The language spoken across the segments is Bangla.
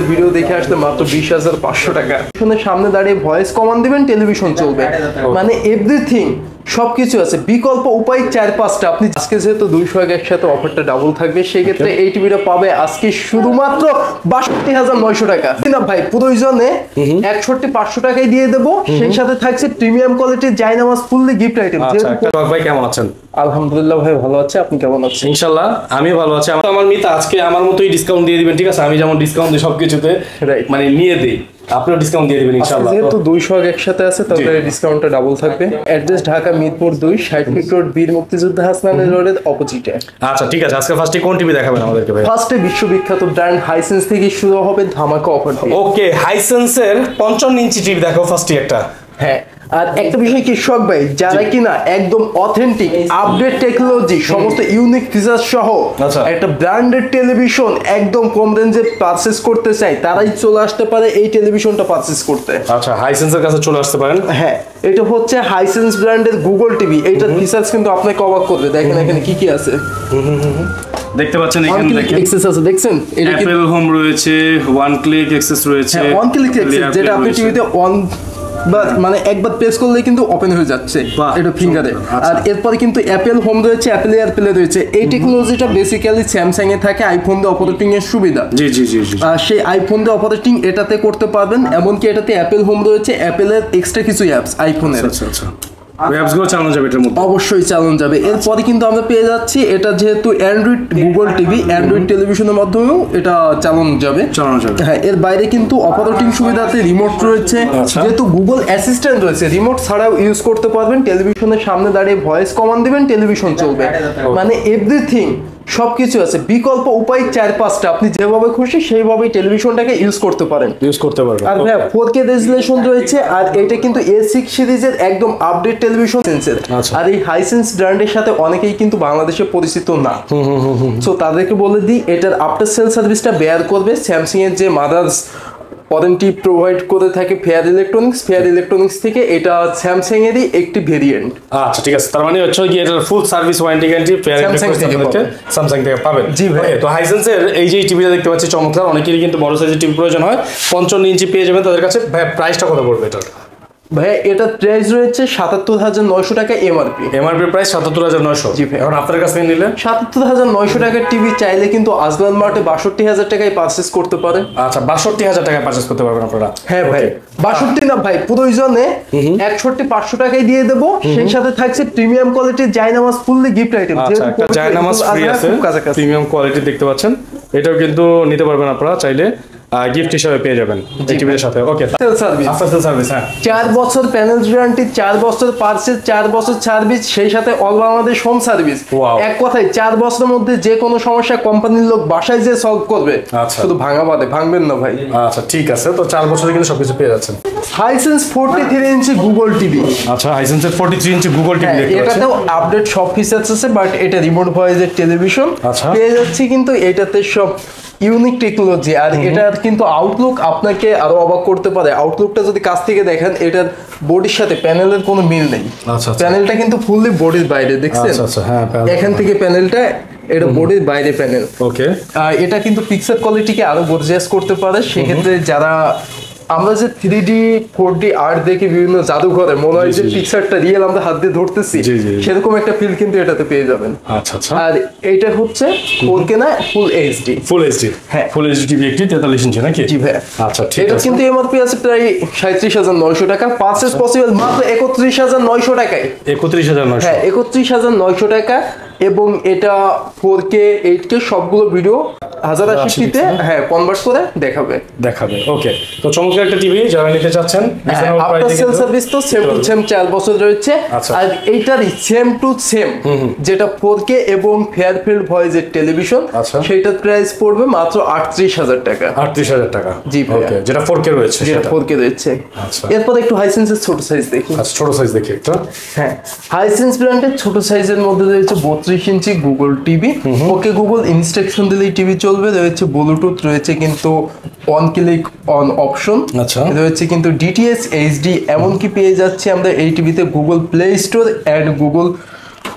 ভিডিও দেখে আসলে মাত্র 20,500 টাকা। সামনে দাঁড়িয়ে ভয়েস কমান্ড দিবেন, টেলিভিশন চলবে, মানে এভরিথিং সবকিছু আছে। বিকল্প উপায় 4-5টা। আপনি আজকে যেহেতু 200 একসাথে অফারটা ডাবল থাকবে, সেই ক্ষেত্রে এই টিভিটা পাবে আজকে শুধুমাত্র 62,900 টাকা। না ভাই, প্রয়োজনে 61,500 টাকায় দিয়ে দেবো, সেই সাথে থাকছে প্রিমিয়াম কোয়ালিটির জায়নামাজ ফুললি গিফট আইটেম। ভাই কেমন আছেন? আলহামদুলিল্লাহ ভাই ভালো আছে, আপনি কেমন আছেন? ইনশাআল্লাহ আমি ভালো আছি। আমার মিতা আজকে আমার মতোই ডিসকাউন্ট দিয়ে দিবেন, ঠিক আছে? আমি যেমন ডিসকাউন্ট দিই সবকিছুতে, মানে নিয়ে দিই, আপনিও ডিসকাউন্ট দিয়ে দিবেন ইনশাআল্লাহ। যেহেতু 200 একসাথে আছে, তবে ডিসকাউন্টটা ডাবল থাকবে। Address Dhaka Mirpur 2, 60 fit road, বীর মুক্তিযোদ্ধা হাসনানী রোডের অপোজিটে। আচ্ছা ঠিক আছে, আজকে ফার্স্টে কোন টিভি দেখাবেন আমাদেরকে ভাই? ফার্স্টে বিশ্ববিখ্যাত ব্র্যান্ড হাইসেন্স থেকে শুরু হবে ধামাকা অফার দিয়ে। ওকে, হাইসেন্সের 55 ইঞ্চি টিভি দেখো ফার্স্টে একটা। হ্যাঁ, আর একটা বিষয় কি শখ ভাই, যারা কিনা একদম অথেন্টিক আপডেট টেকনোলজি সমস্ত ইউনিক ফিচার সহ একটা ব্র্যান্ডেড টেলিভিশন একদম কম রেঞ্জে পারচেজ করতে চাই, তারাই চলে আসতে পারে এই টেলিভিশনটা পারচেজ করতে। আচ্ছা, হাইসেন্সের কাছে চলে আসতে পারেন। হ্যাঁ, এটা হচ্ছে হাইসেন্স ব্র্যান্ডের গুগল টিভি। এইটার ফিচার্স কিন্তু আপনাকে অবাক করবে। দেখেন এখানে কি কি আছে দেখতে পাচ্ছেন, এখানে দেখেন অ্যাক্সেস আছে, দেখছেন? এটা অ্যাপল হোম রয়েছে, ওয়ান ক্লিক অ্যাক্সেস রয়েছে। ওয়ান ক্লিক অ্যাক্সেস, যেটা আপনি টিভিতে অন মানে একবার প্রেস করলেই কিন্তু ওপেন হয়ে যাচ্ছে এটা ফিঙ্গারে। আর এরপরে কিন্তু অ্যাপেল হোম রয়েছে, অ্যাপেল এয়ারপ্লে রয়েছে। এই টেকনোলজিটা বেসিক্যালি স্যামসাং এ থাকে, আইফোন দিয়ে অপারেটিং এর সুবিধা। জি জি জি। সেই আইফোন দিয়ে অপারেটিং এটাতে করতে পারবেন। এমনকি এটাতে অ্যাপেল হোম রয়েছে, অ্যাপেলের এক্সট্রা কিছু অ্যাপস আইফোনের। আচ্ছা আচ্ছা, অ্যাপসগুলো চালানো যাবে এটার মধ্যে? অবশ্যই চালানো যাবে। এরপরে কিন্তু আমরা পেয়ে যাচ্ছি, এটা যেহেতু অ্যান্ড্রয়েড গুগল টিভি, অ্যান্ড্রয়েড টেলিভিশনের মাধ্যমেও এটা চালানো যাবে। হ্যাঁ, এর বাইরে কিন্তু অপারেটিং সুবিধাতে রিমোট রয়েছে, যেহেতু গুগল অ্যাসিস্ট্যান্ট রয়েছে, রিমোট ছাড়াও ইউজ করতে পারবেন। টেলিভিশনের সামনে দাঁড়িয়ে ভয়েস কমান্ড দিবেন, টেলিভিশন চলবে, মানে এভরিথিং সবকিছু আছে। বিকল্প উপায় 4-5টা। আপনি যেভাবে খুশি সেইভাবেই টেলিভিশনটাকে ইউজ করতে পারেন। আর ভাই 4K রেজুলেশন রয়েছে, আর এটা কিন্তু A6 সিরিজের একদম আপডেট টেলিভিশন সেন্সর। আর এই হাইসেন্স ব্র্যান্ডের সাথে অনেকেই কিন্তু বাংলাদেশে পরিচিত না, সো তাদেরকে বলে দিই এটার আফটার সেল সার্ভিসটা বেয়ার করবে স্যামসাং এর যে মাদার্স ওয়ারেন্টি প্রোভাইড করে থাকে ফেয়ার ইলেকট্রনিক্স থেকে। এটা স্যামসাং এরই একটি ভেরিয়েন্ট। আচ্ছা ঠিক আছে, তার মানে হচ্ছে কি এটার ফুল service warranty guarantee fair electronics Samsung থেকে পাবেন। জি ভাই। তো হাইসেন্সের এই যে টিভিটা দেখতে পাচ্ছি চমৎকার, অনেকেরই কিন্তু বড় সাইজের টিভি প্রয়োজন হয়, 55 ইঞ্চি পেয়ে যাবেন তাদের কাছে। ভাই প্রাইসটা কত পড়বে এটার? ভাইয়া এটার প্রাইস রয়েছে 77,900 টাকা এমআরপি। প্রাইস 77,900। জি ভাই। এখন আপনার কাছে নিলে 77,900 টাকার টিভি চাইলে কিন্তু আজলান মার্টে 62,000 টাকায় পারচেজ করতে পারেন। আচ্ছা, 62,000 টাকায় পারচেজ করতে পারবেন আপনারা? হ্যাঁ ভাই, 62 না ভাই, প্রয়োজনে 61,500 টাকায় দিয়ে দেবো, সেই সাথে থাকছে প্রিমিয়াম কোয়ালিটির জায়নামাজ ফুললি গিফট আইটেম। আচ্ছা, একটা জায়নামাজ ফ্রি আছে, প্রিমিয়াম কোয়ালিটি দেখতে পাচ্ছেন। এটাও কিন্তু নিতে পারবেন আপনারা চাইলে, গিফট হিসেবে পেয়ে যাবেন এই টিভির সাথে। Okay, sale service, after sale service. হ্যাঁ, 4 বছর প্যানেল গ্যারান্টি, 4 বছর পারচেজ, 4 বছর সার্ভিস, সেই সাথে অল বাংলাদেশ হোম সার্ভিস। এক কথায় 4 বছরের মধ্যে যে কোনো সমস্যা কোম্পানির লোক বাসায় যে সলভ করবে। শুধু ভাঙা বাদে, ভাঙবেন না ভাই। আচ্ছা ঠিক আছে, তো 4 বছরে কিন্তু সবকিছু পেয়ে যাচ্ছেন। হাইসেন্স 43 ইঞ্চি গুগল টিভি। আচ্ছা, হাইসেন্সের 43 ইঞ্চি গুগল টিভি দেখতে পাচ্ছেন। এটাতেও আপডেট সব ফিচার্স আছে, বাট এটা রিমোট ভয়েসের টেলিভিশন পেয়ে যাচ্ছি, কিন্তু এটাতে সব ইউনিক টেকনোলজি। আর এটার কিন্তু আউটলুক আপনাকে আরো অবাক করতে পারে। আউটলুকটা যদি কাছ থেকে দেখেন, এটার বডির সাথে প্যানেলের কোনো মিল নেই। প্যানেলটা কিন্তু ফুললি বডির বাইরে, দেখছেন? এখান থেকে প্যানেলটা, এটা বডির বাইরে প্যানেল। ওকে, এটা কিন্তু পিকচার কোয়ালিটিকে আরো গর্জিয়াস করতে পারে। সেক্ষেত্রে যারা আমরা যে 3D 4D আর্ট দেখে বিভিন্ন জাদুঘরে মনে হয় যে পিকচারটা রিয়েল আমরা হাত দিয়ে ধরতেছি, সেরকম একটা ফিল কিন্তু এটাতে পেয়ে যাবেন। আচ্ছা আচ্ছা। আর এটা হচ্ছে 4K না, ফুল এইচডি। হ্যাঁ, ফুল এইচডি টিভি একটি 43 ইঞ্চি নাকি? জি ভাই। আচ্ছা ঠিক আছে। এটা কিন্তু এমআরপি আছে প্রায় 37,900 টাকা, পারচেজ পসিবল মাত্র 31,900 টাকায়। 31,900? হ্যাঁ, 31,900 টাকা। এবং এটা 4K 8K সবগুলো ভিডিও 1080p হ্যাঁ কনভার্ট করে দেখাবে। ওকে, তো চমৎকার একটা টিভি যারা নিতে চাচ্ছেন, আফটার সেল সার্ভিস তো সেম টু সেম 4 বছর রয়েছে। আর এইটারই সেম টু সেম যেটা 4K এবং ফেয়ারফিল্ড ভয়েসের টেলিভিশন, সেইটার প্রাইস পড়বে মাত্র 38,000 টাকা। 38,000 টাকা? জি ভাই। ওকে, যেটা 4K রয়েছে, যেটা 4K রয়েছে। আচ্ছা, এরপর একটু হাইসেন্সের ছোট সাইজ দেখি। আচ্ছা, ছোট সাইজ দেখি একটা। হ্যাঁ, হাইসেন্স ব্র্যান্ডের ছোট সাইজের মধ্যে রয়েছে 32 inch Google TV. Okay Google instruction দিলেই টিভি চলবে। রয়েছে ব্লুটুথ, রয়েছে কিন্তু অন ক্লিক অন অপশন, রয়েছে কিন্তু ডিটিএস এইচডি। এমনকি পেয়ে যাচ্ছি আমরা এই টিভিতে Google Play Store and Google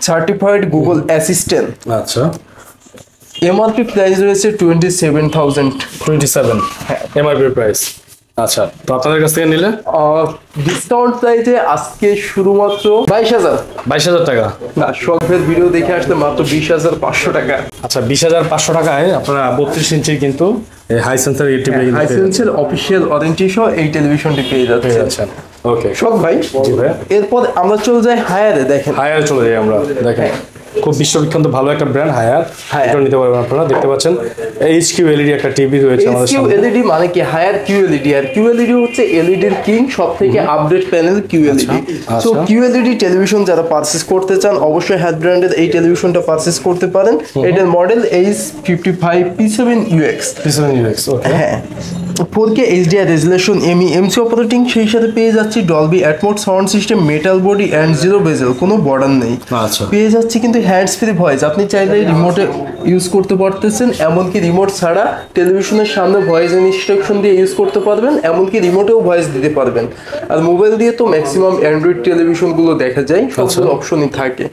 certified Google Assistant. আচ্ছা, এমআরপি প্রাইস রয়েছে 27,000। 27? হ্যাঁ, এমআরপি প্রাইস। আচ্ছা, তো আপনাদের কাছ থেকে নিলে ডিসকাউন্ট প্রাইসে আজকে শুধুমাত্র 22,000 টাকা। না, শখের ভিডিও দেখে আসলে মাত্র 20,500 টাকা। আচ্ছা, 20,500 টাকায় আপনারা 32 ইঞ্চির কিন্তু হাইসেন্সের টিভি, হাইসেন্সের অফিসিয়াল ওয়ারেন্টি সহ এই টেলিভিশনটি পেয়ে যাচ্ছেন। ওকে শখ ভাই, জি ভাই, এরপর আমরা চলে যাই হায়ারে। দেখেন, হায়ার চলে যাই আমরা। দেখেন খুব বিশ্ববিখ্যাত ভালো একটা ব্র্যান্ড হায়ার, এটা নিতে পারবেন আপনারা। দেখতে পাচ্ছেন এইচকিউ এলইডি একটা টিভি রয়েছে আমাদের কিউ এলইডি মানে কি? Haier Q LED. আর কিউ এলইডি হচ্ছে এলইডির কিং, সবথেকে update panel Q LED. So Q LED television যারা পারচেজ করতে চান অবশ্যই হায়ার ব্র্যান্ডের এই টেলিভিশনটা পারচেজ করতে পারেন। এটার মডেল H55 P7UX। ওকে, হ্যাঁ, 4K HDR resolution, ME operating, সেই সাথে পেয়ে যাচ্ছি Dolby Atmos sound system, metal body and zero bezel, কোনো বর্ডার নেই। আচ্ছা, পেয়ে যাচ্ছি কিন্তু হ্যান্ডস ফ্রি ভয়েস, আপনি চাইলে রিমোটে ইউজ করতে পারতেছেন, এমনকি রিমোট ছাড়া টেলিভিশনের সামনে ভয়েস ইনস্ট্রাকশন দিয়ে ইউজ করতে পারবেন, এমনকি রিমোটেও ভয়েস দিতে পারবেন। আর মোবাইল দিয়ে তো ম্যাক্সিমাম অ্যান্ড্রয়েড টেলিভিশনগুলো দেখা যায়, সবগুলো অপশনই থাকে।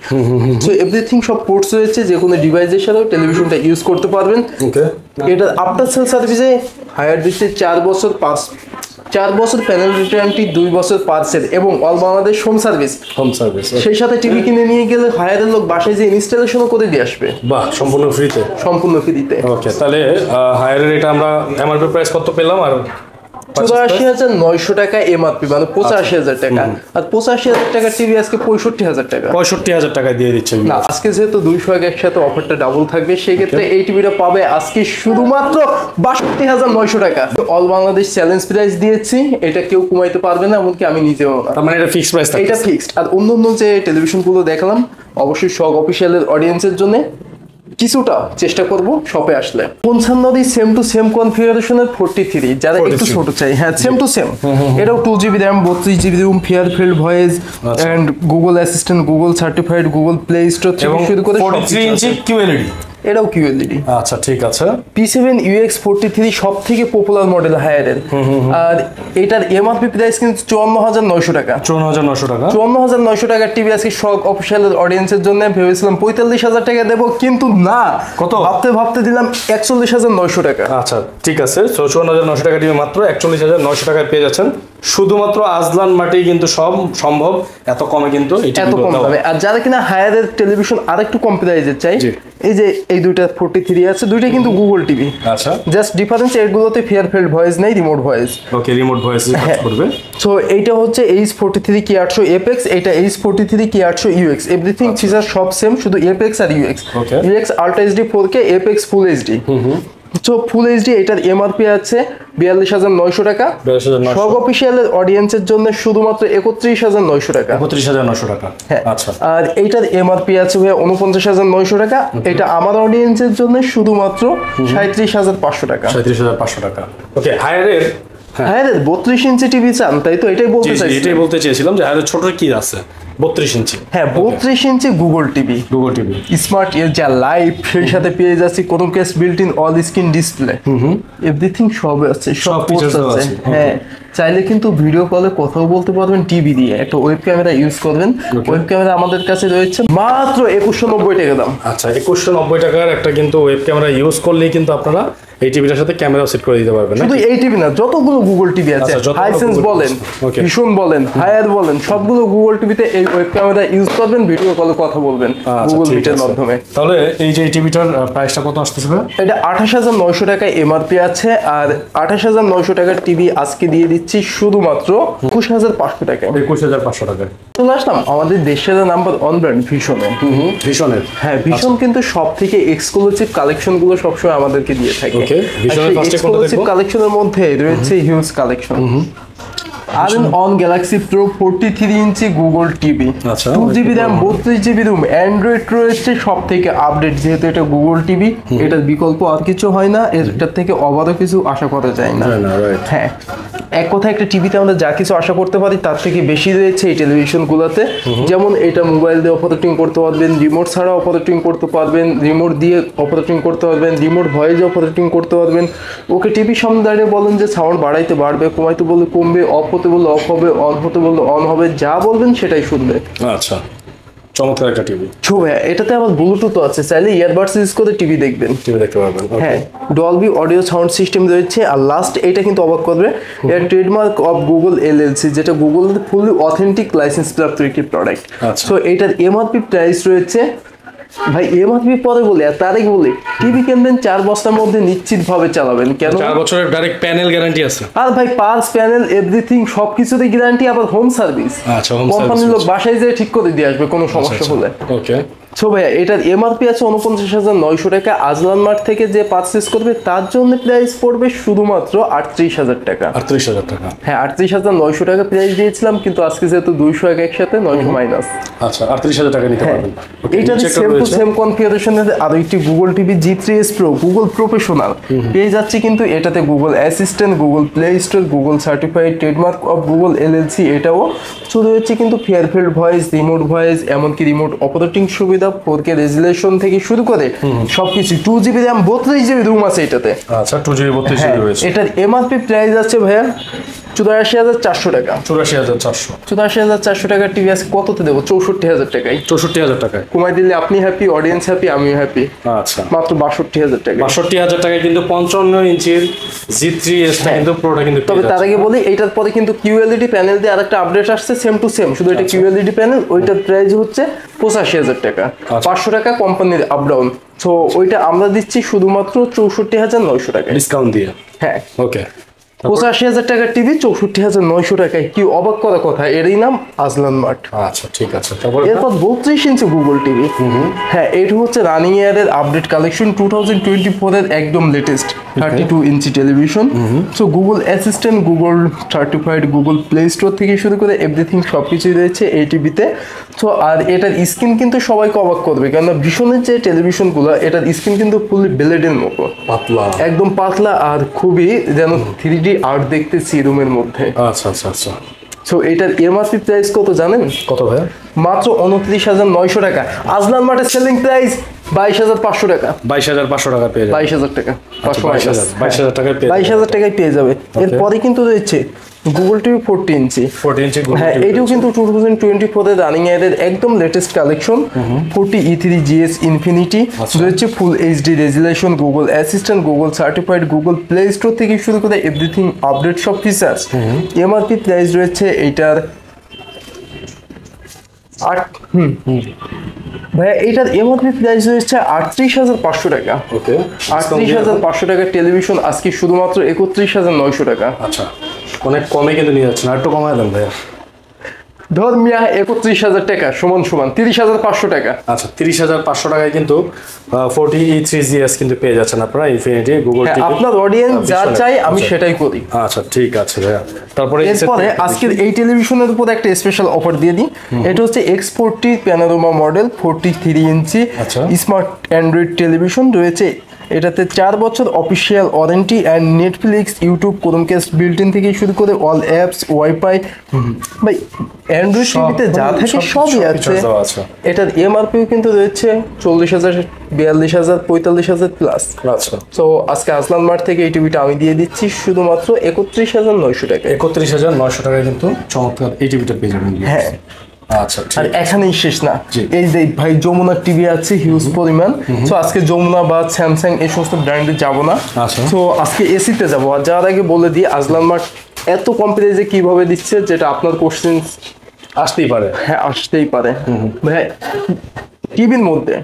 সো এভরিথিং সব পোর্টস রয়েছে, যে কোনো ডিভাইসের সাথেও টেলিভিশনটা ইউজ করতে পারবেন। ওকে, এটা আফটার সেল সার্ভিসে হায়ার দিচ্ছে 4 বছর প্যানেল রিটার্নটি, 2 বছর পার্সেল এবং অল বাংলাদেশ হোম সার্ভিস। সেই সাথে টিভি কিনে নিয়ে গেলে হায়ারের লোক বাসায় যে ইনস্টলেশনও করে দিয়ে আসবে। বাহ, সম্পূর্ণ ফ্রিতে। ওকে, তাহলে হায়ারের এটা আমরা এমআরপি প্রাইস কত পেলাম? আর 84,900 টাকা এমআরপি, মানে 85,000 টাকা। আর 85,000 টাকা টিভি আজকে 65,000 টাকা। 65,000 টাকায় দিয়ে দিচ্ছে না, আজকে যেহেতু 200 একসাথে অফারটা ডাবল থাকবে, সেই ক্ষেত্রে এই টিভিটা পাবে আজকে শুধুমাত্র 62,900 টাকা। অল বাংলাদেশ চ্যালেঞ্জ প্রাইস দিয়েছি, এটা কেউ কমাইতে পারবে না, এমনকি আমি নিজেও না। তার মানে এটা ফিক্সড প্রাইস, এটা ফিক্সড। আর অন্য যে টেলিভিশনগুলো দেখালাম, অবশ্যই শখ অফিসিয়ালের অডিয়েন্সের জন্য কিছুটা চেষ্টা করব শপে আসলে। 55 সেম টু সেম কনফিগারেশনের 43, যারা একটু ছোট চাই, হ্যাঁ সেম টু সেম। এটাও 2GB RAM, 32GB ROM, far field voice and Google Assistant, Google certified, Google Play Store থেকে শুরু করে 43 ইঞ্চি কিউএলইডি, এটাও কিউএলইডি। আচ্ছা, ঠিক আছে। P7UX 43 সবথেকে পপুলার মডেল হায়ারের। আর এটার এমআরপি প্রাইস কিন্তু 54,900 টাকা। 54,900 টাকার টিভি আজকে শখ অফিসিয়ালের অডিয়েন্সের জন্য ভেবেছিলাম 45,000 টাকা দেবো, কিন্তু না, কত ভাবতে দিলাম 41,900 টাকা। আচ্ছা, ঠিক আছে। 54,900 টাকা টিভি মাত্র 41,900 টাকায় পেয়ে যাচ্ছেন। শুধুমাত্র আজলান মাটি কিন্তু সব সম্ভব, এত কমে কিন্তু এত কম দামে। আর যারা কিনা হায়ারের টেলিভিশন আরেকটু কম প্রাইসের চাই, এই যে এই দুইটা 43 আছে, দুইটা কিন্তু গুগল টিভি। আচ্ছা, জাস্ট ডিফারেন্স এগুলোতে ফেয়ারফিল্ড ভয়েস নেই, রিমোট ভয়েস। ওকে, রিমোট ভয়েস কাজ করবে। সো এইটা হচ্ছে H43 K800 Apex, এটা H43 K800 UX। Everything feature সব সেম, শুধু Apex আর UX। UX ultra HD 4K, Apex full HD. So full HD এটার এমআরপি আছে 42,900 টাকা। শখ অফিসিয়ালের অডিয়েন্সের জন্য শুধুমাত্র 31,900 টাকা। 31,900 টাকা, হ্যাঁ। আচ্ছা, আর এইটার এমআরপি আছে 49,900 টাকা। এটা আমার অডিয়েন্সের জন্য শুধুমাত্র 37,500 টাকা। 37,500 টাকা। ওকে, হায়ারের 32 ইঞ্চি টিভি চান, তাই তো? এটাই বলতে চেয়েছিলাম যে হায়ারের ছোট কি আছে। 32 ইঞ্চি, হ্যাঁ 32 ইঞ্চি গুগল টিভি স্মার্ট যা লাইভ, সেই সাথে পেয়ে যাচ্ছি কোনো case built in all screen display, everything সব আছে, সব ফিচার্স আছে। হ্যাঁ, চাইলে কিন্তু ভিডিও কলে কথাও বলতে পারবেন টিভি দিয়ে। একটা ওয়েব ক্যামেরা ইউজ করবেন, ওয়েব ক্যামেরা আমাদের কাছে রয়েছে মাত্র 2190 টাকা দাম। আচ্ছা, 2190 টাকার একটা কিন্তু ওয়েব ক্যামেরা ইউজ করলেই কিন্তু আপনারা এই টিভিটার সাথে ক্যামেরাও সেট করে দিতে পারবেন। শুধু এই টিভি না, যতগুলো গুগল টিভি আছে, হাইসেন্স বলেন, ভিশন বলেন, হায়ার বলেন, সবগুলো গুগল টিভিতে এই ওয়েব ক্যামেরা ইউজ করবেন, ভিডিও কলে কথা বলবেন গুগল মিটের মাধ্যমে। তাহলে এই যে টিভিটার প্রাইসটা কত আসতেছে? এটা 28,900 টাকা এমআরপি আছে। আর 28,900 টাকার টিভি আজকে দিয়ে দিচ্ছি শুধুমাত্র 21,500 টাকা। 21,500 টাকায় চলে আসলাম আমাদের দেশের নাম্বার 1 ব্র্যান্ড ভিশনের। হ্যাঁ, ভিশন কিন্তু সব থেকে এক্সক্লুসিভ কালেকশন গুলো সবসময় আমাদেরকে দিয়ে থাকে। এক্সক্লুসিভ কালেকশনের মধ্যে রয়েছে huge collection. On Galaxy pro 43 inch Google TV, 2GB RAM, 32GB room, Android রয়েছে সব থেকে আপডেট। যেহেতু এটা গুগল টিভি, এটার বিকল্প আর কিছু হয় না, এটার থেকে অবাধ কিছু আশা করা যায় না। হ্যাঁ, এক কথা একটা টিভিতে আমরা যা কিছু আশা করতে পারি তার থেকে বেশি রয়েছে এই টেলিভিশনগুলোতে। যেমন এটা মোবাইল দিয়ে অপারেটিং করতে পারবেন, রিমোট ছাড়া অপারেটিং করতে পারবেন, রিমোট দিয়ে অপারেটিং করতে পারবেন, রিমোট ভয়েস অপারেটিং করতে পারবেন। ওকে টিভির সামনে দাঁড়িয়ে বলেন যে সাউন্ড বাড়াইতে বাড়বে, কমাইতে বললে কমবে, অফ হতে বললে অফ হবে, অন হতে বললে অন হবে, যা বলবেন সেটাই শুনবে। আচ্ছা, চমৎকার একটা টিভি। এটাতে আবার ব্লুটুথ আছে, চাইলে ইয়ারবাডস ইউজ করে টিভি দেখবেন, টিভি দেখতে পারবেন। হ্যাঁ, ডলবি অডিও সাউন্ড সিস্টেম রয়েছে। আর লাস্ট এটা কিন্তু অবাক করবে, এর ট্রেডমার্ক অফ গুগল এলএলসি, যেটা গুগল ফুললি অথেন্টিক লাইসেন্স প্রাপ্ত একটি প্রোডাক্ট। সো এটার এমআরপি প্রাইস রয়েছে, ভাই এমআরপি পরে বলি আর তার আগে বলি, টিভি কিনবেন 4 বছরের মধ্যে নিশ্চিত ভাবে চালাবেন, কেন 4 বছরের ডাইরেক্ট প্যানেল গ্যারান্টি আছে। আর ভাই পার্স প্যানেল এভরিথিং সবকিছুতে গ্যারান্টি, আবার হোম সার্ভিস। আচ্ছা, হোম সার্ভিস কোম্পানির লোক বাসায় যেয়ে ঠিক করে দিয়ে আসবে কোনো সমস্যা হলে। ওকে। সো ভাইয়া এটার এমআরপি আছে 49,900 টাকা। আজলান মার্ট থেকে যে পারচেস করবে তার জন্য প্রাইস পড়বে শুধুমাত্র 38,000 টাকা। 38,000 টাকা, হ্যাঁ 38,900 টাকা প্রাইস দিয়েছিলাম, কিন্তু আজকে যেহেতু 200 টাকা একসাথে 900 মাইনাস। আচ্ছা, 38,000 টাকা নিতে পারবেন। এটা সেম টু সেম কনফিগারেশনের আর একটি Google TV G3s Pro Google professional পেয়ে যাচ্ছে, কিন্তু এটাতে Google Assistant, Google Play store, Google certified trademark of Google LLC, এটাও শুধু হচ্ছে কিন্তু ফেয়ারফিল্ড ভয়েস, রিমোট ভয়েস, এমনকি রিমোট অপারেটিং সুবিধা, 4K রেজুলেশন থেকে শুরু করে সবকিছু, 2GB RAM 32GB রুম আছে এটাতে। আচ্ছা, 2GB 32GB রয়েছে। এটার এমআরপি প্রাইস আছে ভাইয়া 84,400 টাকা। 84,400। 84,400 টাকার টিভি আছে কততে দেবো? 64,000 টাকায়। 64,000 টাকায় কমাই দিলে আপনি হ্যাপি, অডিয়েন্স হ্যাপি, আমিও হ্যাপি। আচ্ছা, মাত্র 62,000 টাকা। 62,000 টাকায় কিন্তু 55 ইঞ্চির G3s কিন্তু প্রোটা কিন্তু। তবে তার আগে বলি, এইটার পরে কিন্তু QLED প্যানেল দিয়ে আরেকটা আপডেট আসছে, সেম টু সেম, শুধু এটা QLED প্যানেল, ওইটার প্রাইস হচ্ছে 85,000 টাকা। 500 টাকা কোম্পানির আপ ডাউন। সো ওইটা আমরা দিচ্ছি শুধুমাত্র 64,900 টাকা ডিসকাউন্ট দিয়ে। হ্যাঁ, ওকে। 85,000 টাকার টিভি 64,900 টাকায়, কি অবাক করা কথা, এরই নাম আজলান মার্ট। আচ্ছা, ঠিক আছে। তারপর এরপর 32 ইঞ্চি গুগল টিভি। হ্যাঁ, এটা হচ্ছে রানিং ইয়ারের আপডেট কালেকশন, 2024 এর একদম লেটেস্ট 32 ইঞ্চি television. So Google Assistant, Google certified, Google Play Store থেকে শুরু করে এভরিথিং সবকিছুই রয়েছে এই টিভিতে। সো আর এটার স্ক্রিন কিন্তু সবাইকে অবাক করবে, কেননা ভীষণের যে টেলিভিশনগুলো, এটার স্ক্রিন কিন্তু ফুলি ব্লেডের মতো পাতলা, একদম পাতলা, আর খুবই যেন 3D আর্ট দেখতেছি রুমের মধ্যে। আচ্ছা আচ্ছা আচ্ছা। সো এটার এমআরপি প্রাইস কত জানেন? কত ভাই? মাত্র 29,900 টাকা। আজলান মার্টের সেলিং প্রাইস 22,500 টাকা। 22,500 টাকা পেয়ে যাবে। 22,000 টাকা, 22,000 টাকায় পেয়ে 22,000 টাকায় পেয়ে যাবে। এরপরে কিন্তু রয়েছে গুগল টিভি 40 ইঞ্চি। 40 ইঞ্চি। হ্যাঁ, এটাও কিন্তু 2024 এর রানিং এর একদম লেটেস্ট কালেকশন। 40 E3GS ইনফিনিটি রয়েছে, full HD resolution, Google Assistant, Google certified, Google Play Store থেকে শুরু করে এভরিথিং আপডেট সব ফিচার্স। এমআরপি প্রাইস রয়েছে এইটার ভাইয়া, এইটার এমআরপি প্রাইস রয়েছে 38,500 টাকা। ওকে। 38,500 টাকার টেলিভিশন আজকে শুধুমাত্র 31,900 টাকা। আচ্ছা, অনেক কমে কিন্তু নিয়ে যাচ্ছেন, আর একটু কমায় দেন ভাইয়া। ধর মিয়া 31,000 টাকা সমান 30,500 টাকা। আচ্ছা, 30,500 টাকায় কিন্তু 40 E3GS কিন্তু পেয়ে যাচ্ছেন আপনারা ইনফিনিটি গুগল টিভি। আপনার অডিয়েন্স যা চাই আমি সেটাই করি। আচ্ছা, ঠিক আছে ভাইয়া। তারপরে এরপরে আজকের এই টেলিভিশনের উপর একটা স্পেশাল অফার দিয়ে দিই। এটা হচ্ছে X40 প্যানোরামা মডেল, 43 ইঞ্চি স্মার্ট অ্যান্ড্রয়েড টেলিভিশন রয়েছে। এটাতে 4 বছর official warranty and Netflix, YouTube, Chromecast built in থেকে শুরু করে অল অ্যাপস, ওয়াইফাই, ভাই অ্যান্ড্রয়েড টিভিতে যা থাকে সবই আছে। এটার এমআরপিও কিন্তু রয়েছে 40,000, 42,000, 45,000 প্লাস। আচ্ছা, তো আজকে আজলান মার্ট থেকে এই টিভিটা আমি দিয়ে দিচ্ছি শুধুমাত্র 31,900 টাকা। 31,900 টাকায় কিন্তু চমৎকার এই টিভিটা পেয়ে যাবেন। হ্যাঁ, আচ্ছা, আর এখানেই শেষ না, এই যে ভাই যমুনার টিভি আছে হিউজ পরিমাণ। তো আজকে যমুনা বা স্যামসাং এই সমস্ত ব্র্যান্ডে যাব না, তো আজকে এসিতে যাব। আর যার আগে বলে দিই, আজলান মার্ট এত কম প্রাইসে কিভাবে দিচ্ছে, যেটা আপনার কোশ্চেন আসতেই পারে। হ্যাঁ, আসতেই পারে ভাই। টিভির মধ্যে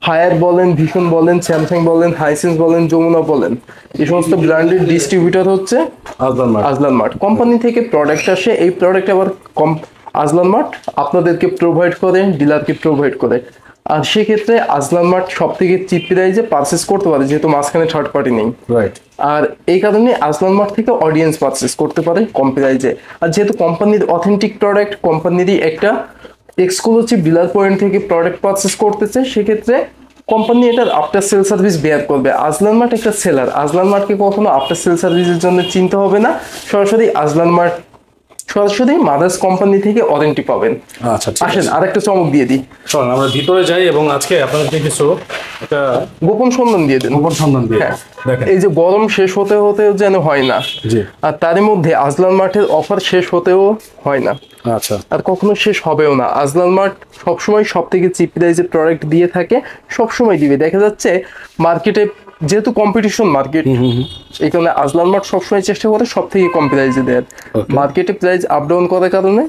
হায়ার বলেন, ভীষণ বলেন, স্যামসাং বলেন, হাইসেন্স বলেন, যমুনা বলেন, এই সমস্ত ব্র্যান্ডের ডিস্ট্রিবিউটর হচ্ছে আজলান মার্ট। কোম্পানি থেকে প্রোডাক্ট আসে, এই প্রোডাক্ট আবার আজলান মার্ট আপনাদেরকে প্রোভাইড করে, ডিলারকে প্রোভাইড করে। আর সেক্ষেত্রে আজলান মার্ট সব থেকে চিপ প্রাইসে পারচেস করতে পারে, যেহেতু মাঝখানে থার্ড পার্টি নেই। রাইট। আর এই কারণে আজলান মার্ট থেকে অডিয়েন্স পারচেস করতে পারে কম প্রাইসে। আর যেহেতু কোম্পানির অথেন্টিক প্রোডাক্ট, কোম্পানিরই একটা এক্সক্লুসিভ ডিলার পয়েন্ট থেকে প্রোডাক্ট পারচেস করতেছে, সেক্ষেত্রে কোম্পানি এটার আফটার সেল সার্ভিস বেয়ার করবে। আজলান মার্ট একটা সেলার, আজলান মার্টকে কখনো আফটার সেল সার্ভিসের জন্য চিন্তা হবে না, সরাসরি আজলান মার্ট সরাসরি মাদার্স কোম্পানি থেকে ওয়ারেন্টি পাবেন। আচ্ছা ঠিক আসেন আছে, আরেকটা চমক দিয়ে দিই, চলুন আমরা ভিতরে যাই এবং আজকে আপনাদেরকে কিছু একটা গোপন সন্ধান দিয়ে দেন। গোপন সন্ধান দিয়ে দেখেন। এই যে গরম শেষ হতে হতেও যেন হয় না, জি। আর তারই মধ্যে আজলান মার্টের অফার শেষ হতেও হয় না, আচ্ছা আর কখনো শেষ হবেও না। আজলান মার্ট সবসময় সব থেকে চিপ প্রাইসে প্রোডাক্ট দিয়ে থাকে, সবসময় দিবে। দেখা যাচ্ছে মার্কেটে যেহেতু কম্পিটিশন মার্কেট, এই কারণে আজলান মার্ট সবসময় চেষ্টা করে সব থেকে কম প্রাইসে দেয়। মার্কেটে প্রাইস আপ ডাউন করার কারণে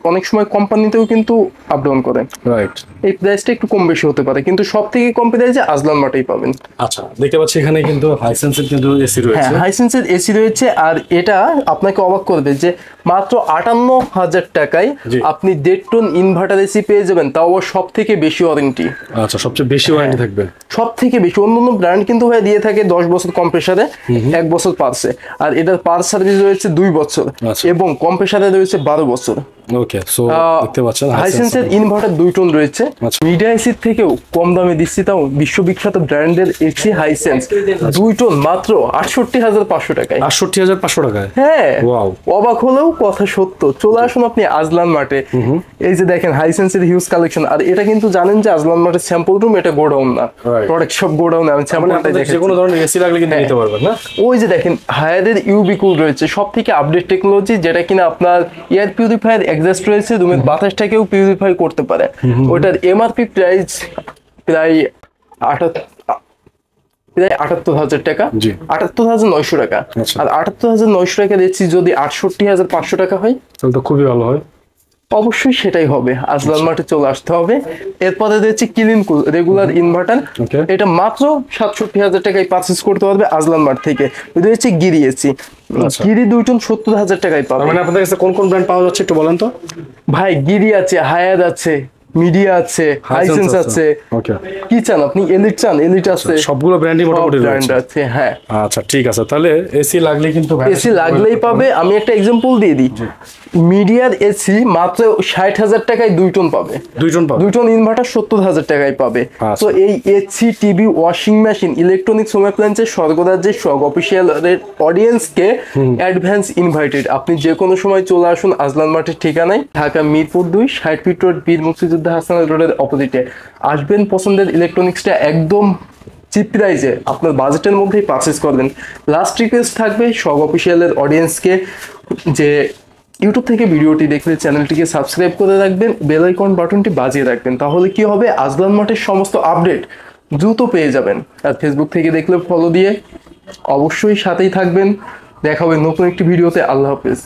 অনেক সময় কোম্পানিতেও কিন্তু আপ ডাউন করে, রাইট। এই প্রাইসটা একটু কম বেশি হতে পারে, কিন্তু সব থেকে কম প্রাইসে আজলান মার্টেই পাবেন। আচ্ছা দেখতে পাচ্ছি এখানে কিন্তু হাইসেন্সের কিন্তু এসি হ্যাঁ, রয়েছে। হাইসেন্সের এসি রয়েছে, আর এটা আপনাকে অবাক করবে যে মাত্র 58,000 টাকায় জি। আপনি 1.5 টন ইনভার্টার এসি পেয়ে যাবেন, তাও সব থেকে বেশি ওয়ারেন্টি। আচ্ছা সবচেয়ে বেশি ওয়ারেন্টি থাকবে। সব থেকে বেশি অন্য ব্র্যান্ড কিন্তু হয়ে দিয়ে থাকে 10 বছর কম্প্রেসারে, 1 বছর পার্সে, আর এটার পার্স সার্ভিস রয়েছে 2 বছর, আচ্ছা। এবং কম্প্রেসারে রয়েছে 12 বছর। ওকে, সো দেখতে পাচ্ছেন হাইসেন্সের ইনভার্টার 2 টন রয়েছে। আচ্ছা। মিডিয়া এসির থেকেও কম দামে দিচ্ছি, তাও বিশ্ববিখ্যাত ব্র্যান্ডের এসি হাইসেন্স 2 টন মাত্র 68,500 টাকায়। 68,500 টাকায়। হ্যাঁ, ওয়াও। অবাক হলেও কথা সত্য। চলে আসুন আপনি আজলান মার্টে। এই যে দেখেন হাইসেন্সের হিউজ কালেকশন, আর এটা কিন্তু জানেন যে আজলান মার্টের স্যাম্পল রুম, এটা গোডাউন না, Right. প্রোডাক্ট সব গোডাউনে। আমি মানে স্যাম্পলটা আপনাদের দেখেন, যে কোনো ধরনের এসি লাগলে কিন্তু নিতে পারবেন না? ওই যে দেখেন হায়ারের ইউবি কুল রয়েছে, সব থেকে আপডেট টেকনোলজি, যেটা কিনা আপনার এয়ার পিউরিফায়ার এক্সস্ট রয়েছে, রুমের বাতাসটাকেও পিউরিফাই করতে পারে। ওটার এমআরপি প্রাইস প্রায় 78,000 টাকা, জি। 78,900 টাকা। আচ্ছা। আর 78,900 টাকা দিচ্ছি, যদি 68,500 টাকা হয় তাহলে তো খুবই ভালো হয়। অবশ্যই সেটাই হবে। আজলান মার্টে চলে আসতে হবে। এরপরে রয়েছে ক্লিন কুল রেগুলার ইনভার্টার, Okay. এটা মাত্র 67,000 টাকায় পারচেস করতে পারবে আজলান মার্ট থেকে। রয়েছে গিরি এসি, আচ্ছা। গিরি 2 টন 70,000 টাকায় তার পাবে। মানে আপনাদের কাছে কোন কোন ব্র্যান্ড পাওয়া যাচ্ছে একটু বলেন তো? ভাই গিরি আছে, হায়ার আছে, মিডিয়া আছে, হাইসেন্স আছে। ওকে, কি চান আপনি? এলিট চান? এলিট আছে, সবগুলো ব্র্যান্ডই মোটামুটি ব্র্যান্ড রয়েছে। আছে। হ্যাঁ, আচ্ছা ঠিক আছে, তাহলে এসি লাগলে কিন্তু এসি লাগলেই পাবে। আমি একটা এক্সাম্পল দিয়ে দিই, মিডিয়ার এসি মাত্র 60,000 টাকায় 2 টন পাবে। 2 জন পাবে। 2 টন ইনভার্টার 70,000 টাকায় পাবে। আচ্ছা। তো এই AC, TV, washing machine, electronics home অ্যাপ্লায়েন্সের স্বর্গরাজ্যের সব অফিসিয়াল অডিয়েন্সকে অ্যাডভান্স ইনভাইটেড। আপনি যে কোনো সময় চলে আসুন আজলান মার্টের ঠিকানায়, ঢাকা মিরপুর 2 60 ফিট রোড, বীর মুক্তিযোদ্ধা হাসান রোডের অপোজিটে। আসবেন, পছন্দের ইলেকট্রনিক্সটা একদম চিপ প্রাইসে আপনার বাজেটের মধ্যেই পারচেস করবেন। লাস্ট রিকোয়েস্ট থাকবে সব অফিসিয়ালের অডিয়েন্সকে যে ইউটিউব থেকে ভিডিওটি দেখলে চ্যানেলটিকে সাবস্ক্রাইব করে রাখবেন, বেল আইকন বাটনটি বাজিয়ে রাখবেন। তাহলে কি হবে, আজলান মার্টের সমস্ত আপডেট দ্রুত পেয়ে যাবেন। আর ফেসবুক থেকে দেখলে ফলো দিয়ে অবশ্যই সাথেই থাকবেন। দেখা হবে নতুন একটি ভিডিওতে। আল্লাহ হাফেজ।